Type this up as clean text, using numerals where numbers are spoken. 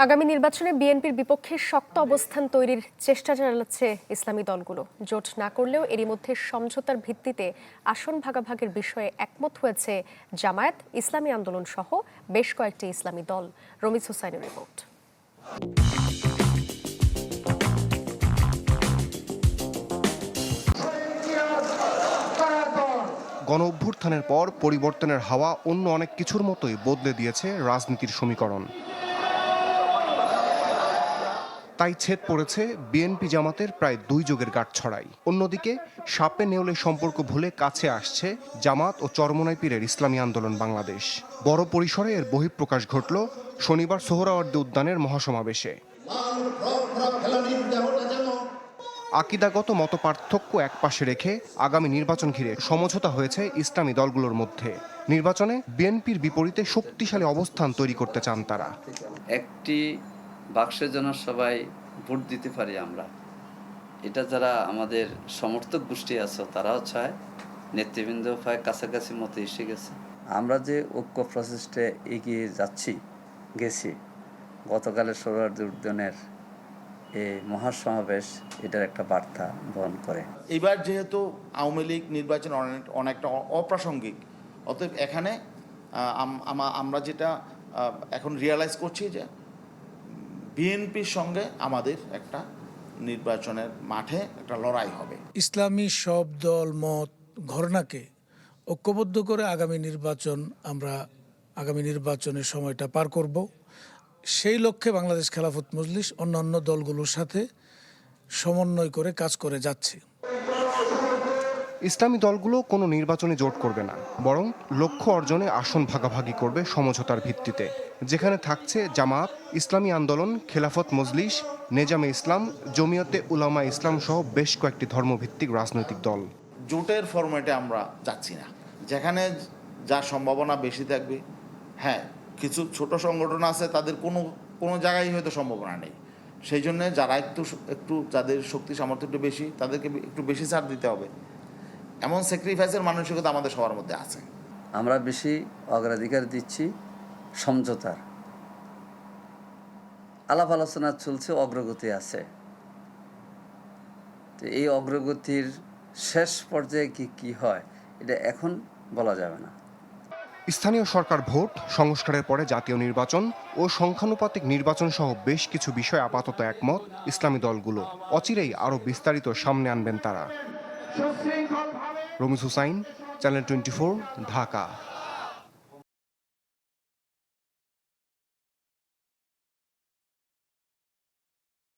আগামী নির্বাচনে বিএনপির বিপক্ষে শক্ত অবস্থান তৈরির চেষ্টা চালাচ্ছে ইসলামী দলগুলো। জোট না করলেও এরই মধ্যে সমঝোতার ভিত্তিতে আসন ভাগাভাগির বিষয়ে একমত হয়েছে জামায়াত, ইসলামী আন্দোলন সহ বেশ কয়েকটি ইসলামী দল। রমিজ হোসাইনের রিপোর্ট। গণঅভ্যুত্থানের পর পরিবর্তনের হাওয়া অন্য অনেক কিছুর মতোই বদলে দিয়েছে রাজনীতির সমীকরণ। তাই ছেদ পড়েছে বিএনপি জামাতের প্রায় 2 যুগের গাঁটছড়াই। অন্যদিকে সাপে নেউলে সম্পর্ক ভুলে কাছে আসছে জামাত ও চরমোনাই পীরের ইসলামী আন্দোলন বাংলাদেশ। বড় পরিসরে এর বহিঃপ্রকাশ ঘটল শনিবার সোহরাওয়ার্দী উদ্যানের মহাসমাবেশে। আকিদাগত মতপার্থক্য একপাশে রেখে আগামী নির্বাচন ঘিরে সমঝোতা হয়েছে ইসলামী দলগুলোর মধ্যে। নির্বাচনে বিএনপির বিপরীতে শক্তিশালী অবস্থান তৈরি করতে চান তারা। একটি বাক্সের জন্য সবাই ভোট দিতে পারি আমরা, এটা যারা আমাদের সমর্থক গোষ্ঠী আছে তারাও চায়, নেতৃবৃন্দ প্রায় কাছাকাছি মতো এসে গেছে। আমরা যে ঐক্য প্রচেষ্টায় এগিয়ে গেছি গতকালের সোহরাওয়ার্দী উদ্যানের এই মহাসমাবেশ এটার একটা বার্তা বহন করে। এবার যেহেতু আওয়ামী লীগ নির্বাচন অনেকটা অপ্রাসঙ্গিক, অতএব এখানে আমরা যেটা এখন রিয়ালাইজ করছি যে বিএনপির সঙ্গে আমাদের একটা নির্বাচনের মাঠে একটা লড়াই হবে। ইসলামী সব দল মত ঘরনাকে ঐক্যবদ্ধ করে আগামী নির্বাচনের সময়টা পার করব। সেই লক্ষ্যে বাংলাদেশ খেলাফত মজলিস অন্যান্য দলগুলোর সাথে সমন্বয় করে কাজ করে যাচ্ছে। ইসলামী দলগুলো কোনো নির্বাচনে জোট করবে না, বরং লক্ষ্য অর্জনে আসন ভাগাভাগি করবে সমঝোতার ভিত্তিতে, যেখানে থাকছে জামাত, ইসলামী আন্দোলন, খেলাফত মজলিস, নেজামে ইসলাম, জমিয়তে উলামা ইসলাম সহ বেশ কয়েকটি ধর্মভিত্তিক রাজনৈতিক দল। জোটের ফরম্যাটে আমরা যাচ্ছি না, যেখানে যার সম্ভাবনা বেশি থাকবে। হ্যাঁ, কিছু ছোট সংগঠন আছে, তাদের কোনো জায়গায় হয়তো সম্ভাবনা নেই, সেই জন্য যারা একটু যাদের শক্তি সামর্থ্য একটু বেশি, তাদেরকে একটু বেশি ছাড় দিতে হবে। এমন স্যাক্রিফাইসের মানসিকতা আমাদের সবার মধ্যে আছে। আমরা বেশি অগ্রাধিকার দিচ্ছি সমঝোতার। আলাপ আলোচনা চলছে, অগ্রগতি আছে, তো এই অগ্রগতির শেষ পর্যায়ে কি হয় এটা এখন বলা যাবে না। স্থানীয় সরকার ভোট, সংস্কারের পরে জাতীয় নির্বাচন ও সংখ্যানুপাতিক নির্বাচন সহ বেশ কিছু বিষয় আপাতত একমত ইসলামী দলগুলো। অচিরেই আরও বিস্তারিত সামনে আনবেন তারা। রমিজ হুসাইন, চ্যানেল 24, ঢাকা।